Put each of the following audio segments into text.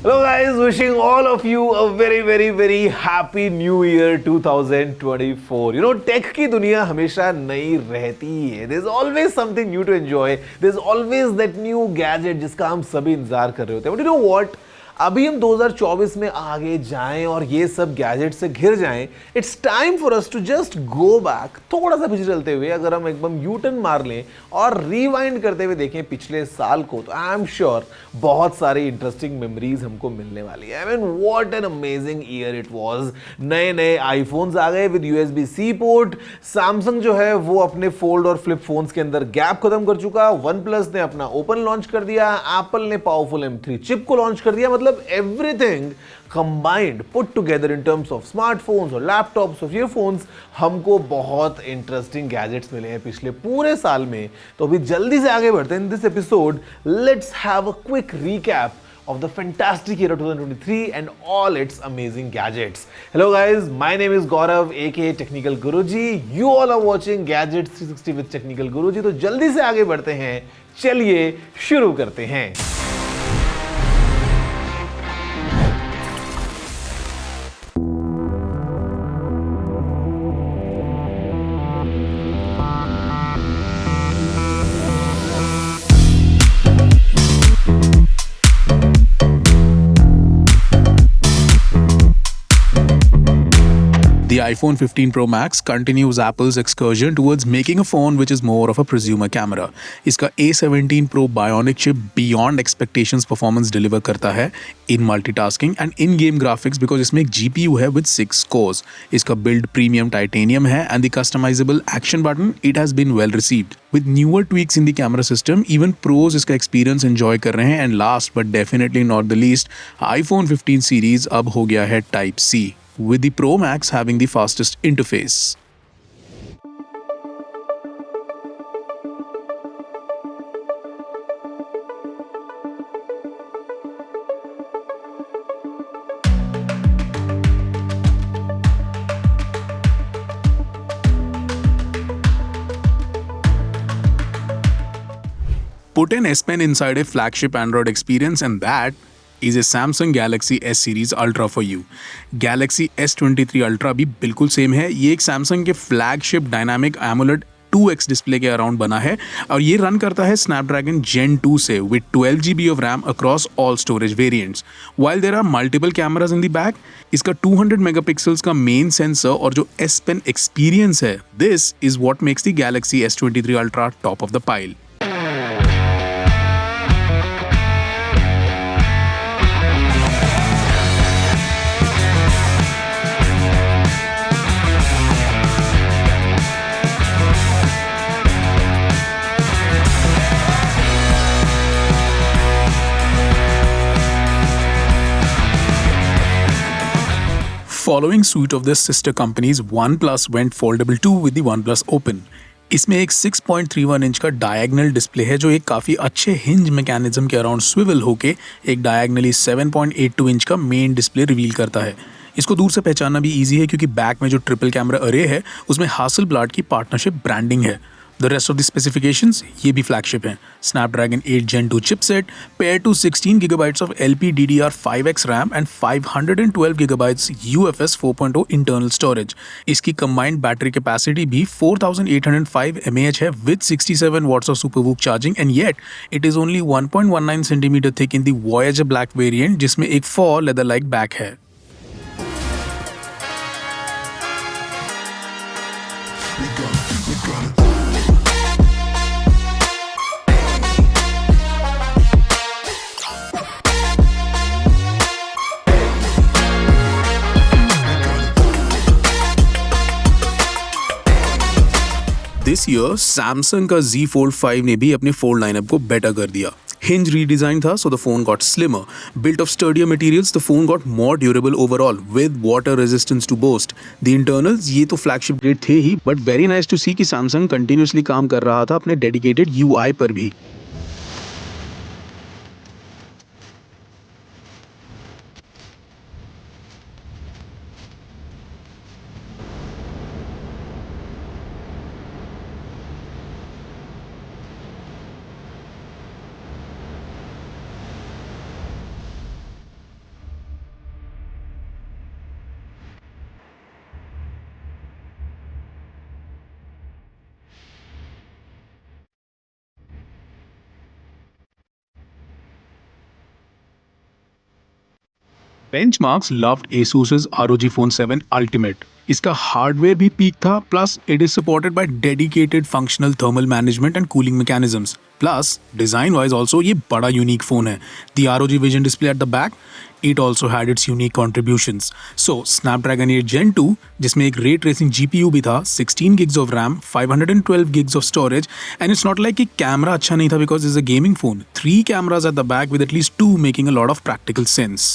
Hello guys, wishing all of you a very happy new year 2024. Tech की दुनिया हमेशा नई रहती है. There's always something new to enjoy. There's always that new gadget जिसका हम सभी इंतजार कर रहे होते हैं. But you know what? अभी हम 2024 में आगे जाएं और ये सब गैजेट से घिर जाएं. It's time for us to just go back, थोड़ा सा पीछे चलते हुए अगर हम एकदम यू टर्न मार लें और रिवाइंड करते हुए देखें पिछले साल को, तो आई एम श्योर बहुत सारी इंटरेस्टिंग मेमोरीज हमको मिलने वाली है. I mean what an amazing year it was. नए नए आईफोन्स आ गए विद USB-C पोर्ट. सैमसंग जो है वो अपने फोल्ड और फ्लिप फोन्स के अंदर गैप खत्म कर चुका. वन प्लस ने अपना ओपन लॉन्च कर दिया. एप्पल ने पावरफुल M3 चिप को लॉन्च कर दिया. मतलब everything combined, put together in terms of smartphones or laptops or earphones, हमको बहुत इंटरेस्टिंग गैजेट्स मिले हैं पिछले पूरे साल में. तो अभी जल्दी से आगे बढ़ते हैं. In this episode let's have a quick recap of the fantastic year of 2023 and all its amazing gadgets. Hello guys, my name is Gaurav aka Technical Guruji. You all are watching Gadgets 360 with Technical Guruji. तो जल्दी से आगे बढ़ते हैं. चलिए शुरू करते हैं. The iPhone 15 Pro Max continues Apple's excursion towards making a phone which is more of a prosumer camera. इसका A17 Pro Bionic chip beyond expectations performance deliver करता है in multitasking and in-game graphics because इसमें एक GPU है with 6 cores. इसका build premium titanium है and the customizable action button it has been well received. With newer tweaks in the camera system, even pros इसका experience enjoy कर रहे हैं. And last but definitely not the least, iPhone 15 series अब हो गया है Type C. With the Pro Max having the fastest interface. Put an S Pen inside a flagship Android experience and that is a Samsung Galaxy S Series Ultra for you. Galaxy S23 Ultra भी बिल्कुल same है. ये एक Samsung के flagship dynamic AMOLED 2x display के around बना है और ये रन करता है Snapdragon Gen 2 से with 12GB of RAM across all storage variants. While there are multiple cameras in the back, इसका 200 megapixels का मेन सेंसर और जो S Pen एक्सपीरियंस है, this is what makes the Galaxy S23 Ultra top of the pile. Following suit of their sister companies, OnePlus went foldable 2 with the OnePlus Open. इसमें एक 6.31 inch का diagonal display है जो एक काफ़ी अच्छे hinge mechanism के अराउंड स्विवल होके एक डायगनली 7.82 इंच का मेन डिस्प्ले रिवील करता है. इसको दूर से पहचानना भी इजी है क्योंकि बैक में जो ट्रिपल कैमरा अरे है उसमें हासलब्लाड की पार्टनरशिप ब्रांडिंग है. The rest of the specifications ये भी फ्लैगशिप हैं. Snapdragon 8 Gen 2 chipset paired to 16GB of LPDDR5X RAM and 512GB UFS 4.0 internal storage. इसकी combined battery capacity भी 4805 mAh है with 67 watts of SuperVOOC charging and yet it is only 1.19 cm thick in the Voyager Black variant जिसमें एक faux leather-like back है. This year, Samsung का Z Fold 5 ने भी अपने फोल्ड लाइनअप को बेटर कर दिया. Hinge redesign था, so the phone got slimmer. Built of sturdier materials, the phone got more durable overall, with water resistance to boast. The internals ये तो flagship grade थे ही, but very nice to see कि Samsung continuously काम कर रहा था अपने dedicated UI पर भी. Benchmarks loved ASUS's ROG Phone 7 Ultimate. इसका हार्डवेयर भी पीक था, plus it is supported by dedicated functional thermal management and cooling mechanisms. Plus design wise also ये बड़ा यूनिक फोन है. The ROG Vision display at the back, it also had its unique contributions. So Snapdragon 8 Gen 2 जिसमें एक ray tracing GPU भी था, 16 gigs of RAM, 512 gigs of storage, and it's not like कि camera अच्छा नहीं था because it's a gaming phone. 3 cameras at the back with at least 2 making a lot of practical sense.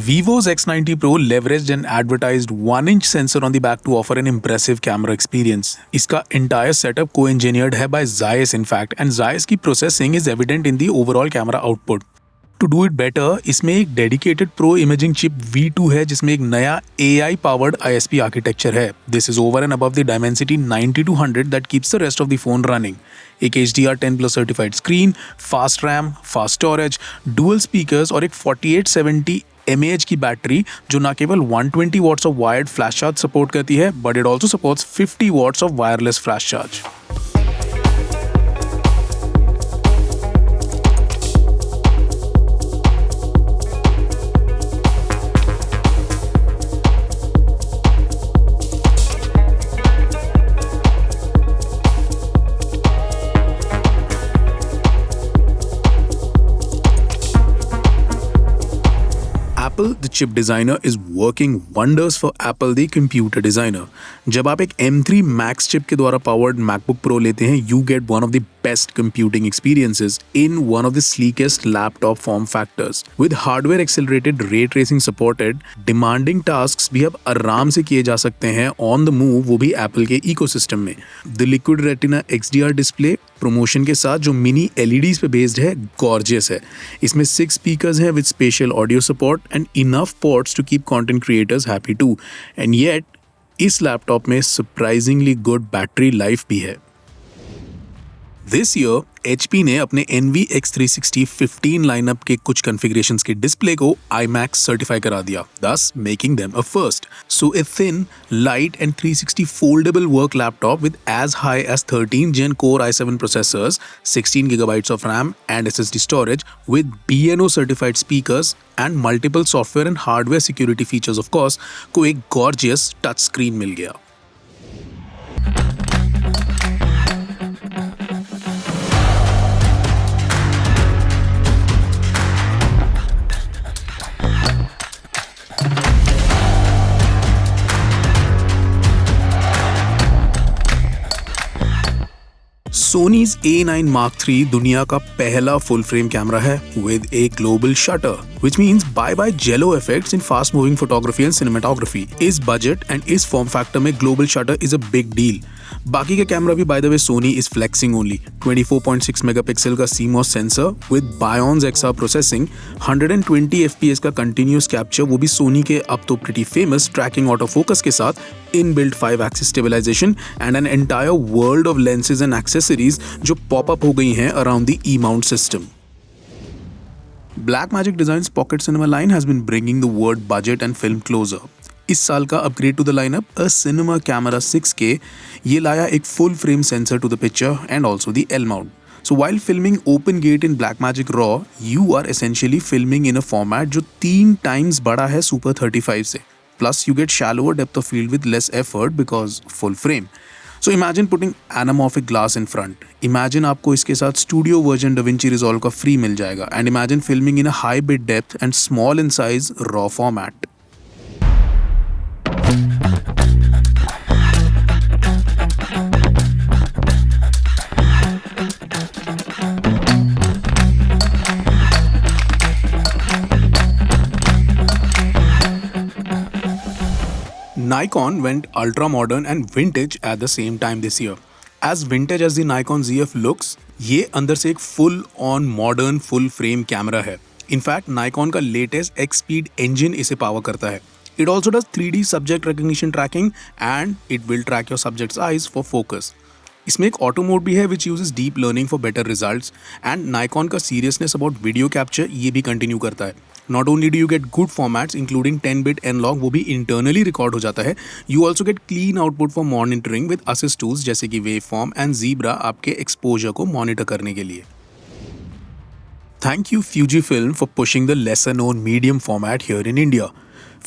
Vivo's X90 Pro leveraged an advertised 1-inch sensor on the back to offer an impressive camera experience. इसका entire setup co-engineered है by Zeiss in fact, and Zeiss की processing is evident in the overall camera output. To do it better, इसमें एक dedicated Pro Imaging chip V2 है जिसमें एक नया AI powered ISP architecture है. This is over and above the Dimensity 90-100 that keeps the rest of the phone running. एक HDR10+ certified screen, fast RAM, fast storage, dual speakers और एक 4870 mAh की battery जो ना केवल 120 watts of wired flash charge support करती है, but it also supports 50 watts of wireless flash charge. Apple, the chip designer, is working wonders for Apple, the computer designer. जब आप एक M3 Max chip के द्वारा powered MacBook Pro लेते हैं, you get one of the best computing experiences in one of the sleekest laptop form factors. With hardware accelerated ray tracing supported, demanding tasks भी अब आराम से किए जा सकते हैं on the move, वो भी Apple के ecosystem में. The Liquid Retina XDR display promotion के साथ जो मिनी LEDs पे बेस्ड है, गॉर्जियस है. इसमें 6 स्पीकर्स हैं with spatial audio support and enough ports to keep content creators happy too. And yet इस लैपटॉप में सरप्राइजिंगली गुड बैटरी लाइफ भी है. दिस ईयर HP ने अपने Envy X360 15 लाइनअप के कुछ कॉन्फ़िगरेशंस के डिस्प्ले को IMAX सर्टिफाई करा दिया, thus making them a first. So a thin, light and 360 foldable work laptop with as high as 13 Gen Core i7 processors, 16 GB of RAM and SSD storage with BNO certified speakers and multiple software and hardware security features of course, को एक gorgeous touch screen मिल गया. Sony's A9 Mark III दुनिया का पहला full frame camera है with a global shutter, which means bye-bye jello effects in fast-moving photography and cinematography. इस budget and इस form factor में global shutter is a big deal. बाकी के camera भी by the way Sony is flexing only. 24.6 megapixel का CMOS sensor with Bionz XR processing, 120 FPS का continuous capture, वो भी सोनी के अब तो pretty famous tracking auto focus के साथ, inbuilt 5 axis stabilisation and an entire world of lenses and accessories जो पॉप अप हो गई हैं around the E-mount system. Blackmagic Design's Pocket Cinema line has been bringing the word budget and film closer. इस साल का upgrade to the lineup, a cinema camera 6K, ये लाया एक full frame sensor to the picture and also the L mount. So while filming Open Gate in Blackmagic RAW, you are essentially filming in a format जो 3 times बड़ा है Super 35 से. Plus you get shallower depth of field with less effort because full frame. So imagine putting anamorphic glass in front. Imagine आपको इसके साथ Studio Version DaVinci Resolve का free मिल जाएगा. And imagine filming in a high bit depth and small in size RAW format. Nikon went ultra modern and vintage at the same time this year. As vintage as the Nikon ZF looks, ये अंदर से एक full on modern full frame camera है. In fact, Nikon का latest X-Speed engine इसे power करता है. It also does 3D subject recognition tracking and it will track your subject's eyes for focus. इसमें एक ऑटो मोड भी है which uses deep learning for better results and Nikon का seriousness about video capture ये भी continue करता है. Not only do you get good formats including 10-bit N-Log, वो भी internally record हो जाता है. You also get clean output for monitoring with assist tools जैसे कि Waveform and Zebra आपके exposure को monitor करने के लिए. Thank you Fujifilm for pushing the lesser known medium format here in India.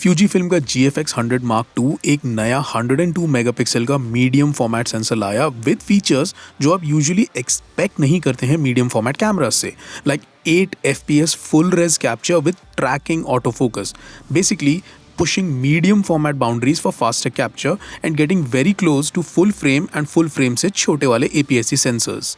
Fujifilm का GFX 100 Mark II एक नया 102 मेगापिक्सल का मीडियम फॉर्मेट सेंसर लाया विद फीचर्स जो आप यूजुअली एक्सपेक्ट नहीं करते हैं मीडियम फॉर्मेट कैमरा से, like 8 FPS full res capture with tracking auto focus, basically pushing medium format boundaries for faster capture and getting very close to full frame and full frame से छोटे वाले APS-C sensors.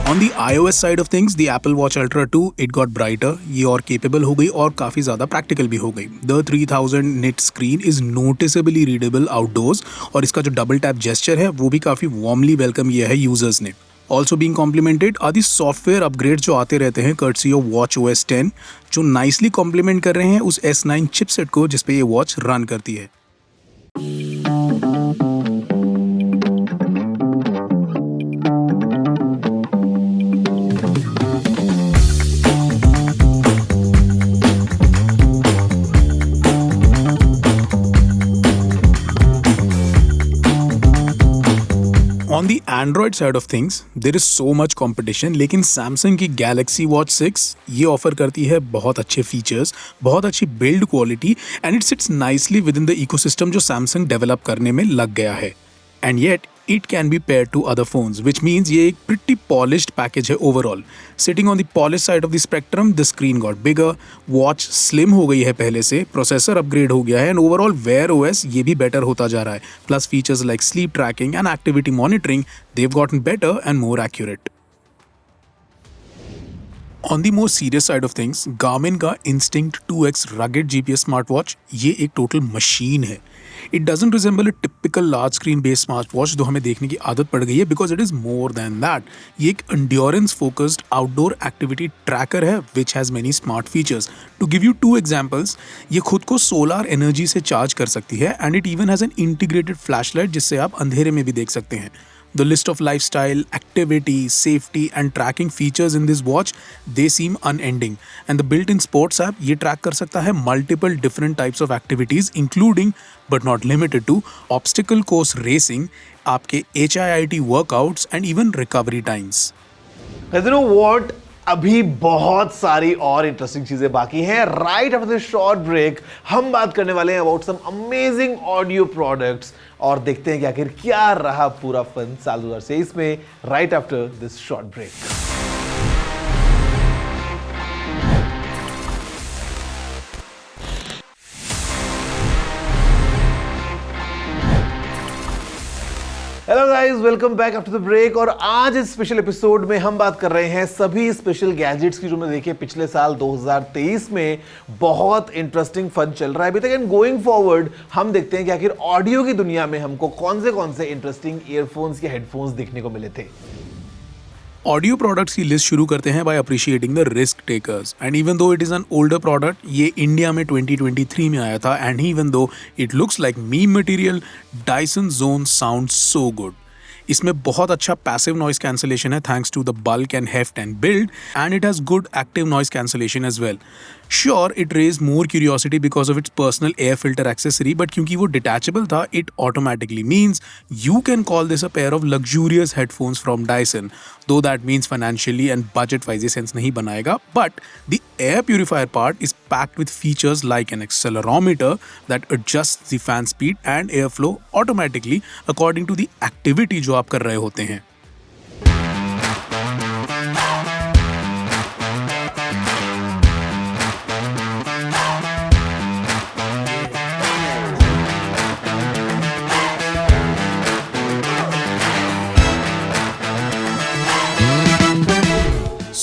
On the iOS side of things, the Apple Watch Ultra 2 it got brighter, ये और capable हो गई और काफ़ी ज़्यादा practical भी हो गई. The 3000 nit screen is noticeably readable outdoors और इसका जो double tap gesture है वो भी काफ़ी warmly welcome किया है users ने. Also being complemented are the software upgrades जो आते रहते हैं courtesy of watchOS 10 जो nicely complement कर रहे हैं उस S9 chipset को जिस पे ये watch run करती है. On the Android side of things, there is so much competition, लेकिन Samsung की Galaxy Watch 6 ये ऑफर करती है बहुत अच्छे फीचर्स, बहुत अच्छी build quality and it sits nicely with in the ecosystem जो Samsung डेवलप करने में लग गया है. And yet it can be paired to other phones, which means ये एक pretty polished package है overall. Sitting on the polished side of the spectrum, the screen got bigger, watch slim हो गई है पहले से, processor upgrade हो गया है and overall Wear OS ये भी better होता जा रहा है. Plus features like sleep tracking and activity monitoring, they've gotten better and more accurate. On the more serious side of things, Garmin का Instinct 2X rugged GPS smartwatch ये एक total machine है. It doesn't resemble a typical large screen based smartwatch जो हमें देखने की आदत पड़ गई है because it is more than that. ये एक endurance focused outdoor activity tracker है which has many smart features. To give you two examples, ये खुद को solar energy से charge कर सकती है and it even has an integrated flashlight जिससे आप अंधेरे में भी देख सकते हैं. The list of lifestyle, activity, safety and tracking features in this watch, they seem unending. And the built-in sports app ये track कर सकता है multiple different types of activities including but not limited to obstacle course racing, आपके HIIT workouts and even recovery times. You know what? अभी बहुत सारी और interesting चीजें बाकी हैं. Right after this short break हम बात करने वाले हैं about some amazing audio products और देखते हैं कि आखिर क्या रहा पूरा फन साल 2023 में. Right after this short break. Hello guys, welcome back after the break. और आज इस स्पेशल एपिसोड में हम बात कर रहे हैं सभी स्पेशल गैजेट्स की जो हमने देखे पिछले साल 2023 में. बहुत इंटरेस्टिंग फन चल रहा है अभी तक एंड गोइंग फॉरवर्ड हम देखते हैं कि आखिर ऑडियो की दुनिया में हमको कौन से इंटरेस्टिंग ईयरफोन्स या हेडफोन्स देखने को मिले थे. ऑडियो प्रोडक्ट्स की लिस्ट शुरू करते हैं by appreciating the risk takers. And even though it is an older product, ये इंडिया में 2023 में आया था and even though it looks like meme material, Dyson Zone sound so good. इसमें बहुत अच्छा पैसिव नॉइस कैंसलेशन है thanks to the bulk and heft and build and it has good active noise cancellation as well. Sure it raise more curiosity because of its personal air filter accessory, but क्योंकि वो detachable था it automatically means you can call this a pair of luxurious headphones from Dyson. Though that means financially and budget wise sense नहीं बनाएगा, but the air purifier part is packed with features like an accelerometer that adjust the fan speed and air flow automatically according to the activity जो आप कर रहे होते हैं.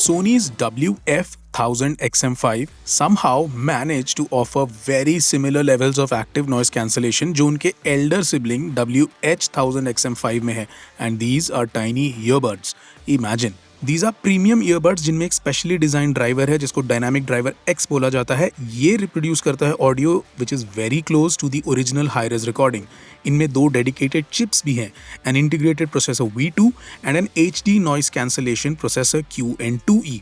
Sony's WF-1000 XM5 somehow managed to offer very similar levels of active noise cancellation जो उनके elder sibling WH-1000 XM5 में है, and these are tiny earbuds. Imagine, these are premium earbuds जिनमें एक specially designed driver है जिसको Dynamic Driver X बोला जाता है. ये reproduce करता है audio which is very close to the original high-res recording. इनमें दो dedicated chips भी हैं, an integrated processor V2 and an HD noise cancellation processor QN2E.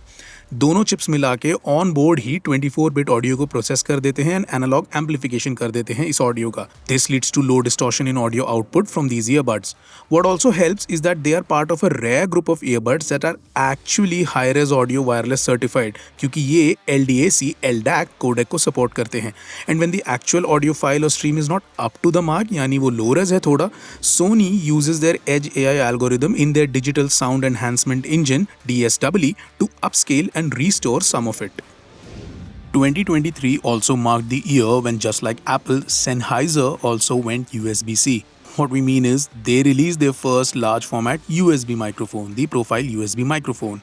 दोनों चिप्स मिला के on board he 24 bit audio को प्रोसेस कर देते हैं एंड एनालॉग एम्पलीफिकेशन कर देते हैं इस ऑडियो का. This leads to low distortion in audio output from these earbuds. What also helps is that they are part of a rare group of earbuds that are actually high res audio wireless certified, क्योंकि ये LDAC LDAC codec को support करते हैं. And when the actual audio file और stream is not up to the mark, यानी वो लो raise है थोड़ा, Sony uses their Edge AI algorithm in their digital sound enhancement engine DSW to upscale and restore some of it. 2023 also marked the year when, just like Apple, Sennheiser also went USB-C. What we mean is they released their first large format USB microphone, the Profile USB microphone.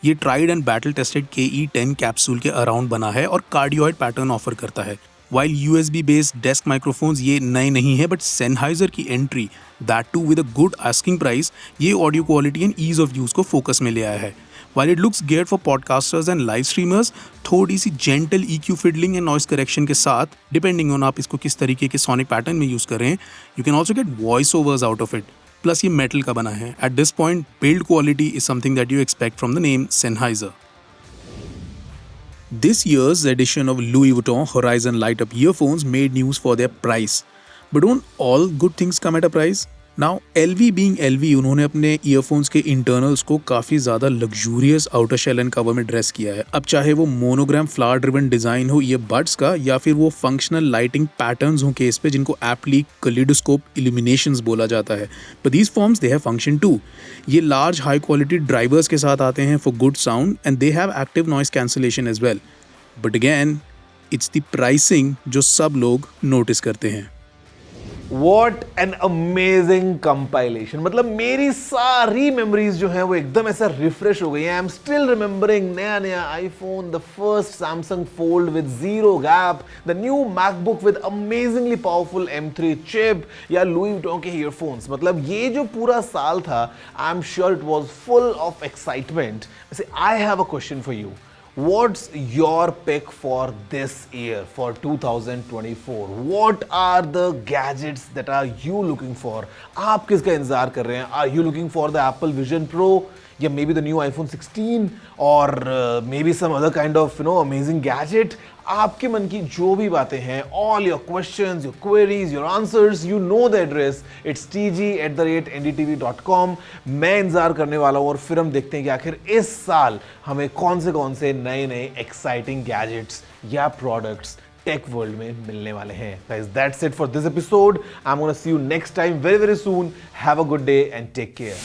ये tried and battle tested KE10 capsule के around बना है और cardioid pattern offer करता है. While USB based desk microphones ये नए नहीं है, but Sennheiser की entry, that too with a good asking price, ये audio quality and ease of use को फोकस में ले आया है. While it looks geared for podcasters and live streamers, थोड़ी सी gentle EQ fiddling and noise correction के साथ, depending on आप इसको किस तरीके के sonic pattern में यूज कर रहे हैं, you can also get voice overs out of it. Plus ये metal का बना है. At this point, build quality is something that you expect from the name Sennheiser. This year's edition of Louis Vuitton Horizon Light Up earphones made news for their price. But don't all good things come at a price? Now, LV being LV, उन्होंने अपने earphones के internals को काफ़ी ज़्यादा luxurious outer shell and cover में dress किया है. अब चाहे वो मोनोग्राम फ्लावर ड्रिवन डिज़ाइन हो ईयरबड्स का, या फिर वो फंक्शनल लाइटिंग पैटर्न्स हो केस पे, जिनको एप्टली कलिडोस्कोप इल्यूमिनेशंस बोला जाता है. But these forms they have function too. ये लार्ज हाई क्वालिटी ड्राइवर्स के साथ आते हैं for good sound and they have active noise cancellation as well. But again, it's the pricing जो सब लोग नोटिस करते हैं. What an amazing compilation. मतलब मेरी सारी मेमोरीज जो हैं वो एकदम ऐसा रिफ्रेश हो गई हैं. आई एम स्टिल रिमेंबरिंग नया नया iPhone, the first Samsung Fold with zero gap, the new MacBook with amazingly powerful M3 chip, या लुई वुइटन के ईयरफोन्स. मतलब ये जो पूरा साल था, I am sure it was full of excitement. वैसे I have a question for you. What's your pick for this year, for 2024? What are the gadgets that are you looking for? आप किसका इंतजार कर रहे हैं? Are you looking for the Apple Vision Pro, या maybe the new iPhone 16, or maybe some other kind of amazing gadget? आपके मन की जो भी बातें हैं, all your questions, your queries, your answers, you know the address. It's tg@ndtv.com. मैं इंतजार करने वाला हूँ और फिर हम देखते हैं कि आखिर इस साल हमें कौन से नए नए एक्साइटिंग गैजेट्स या प्रोडक्ट्स टेक वर्ल्ड में मिलने वाले हैं. Guys, that's it for this episode. I'm gonna see you next time very very soon. Have a good day and take care.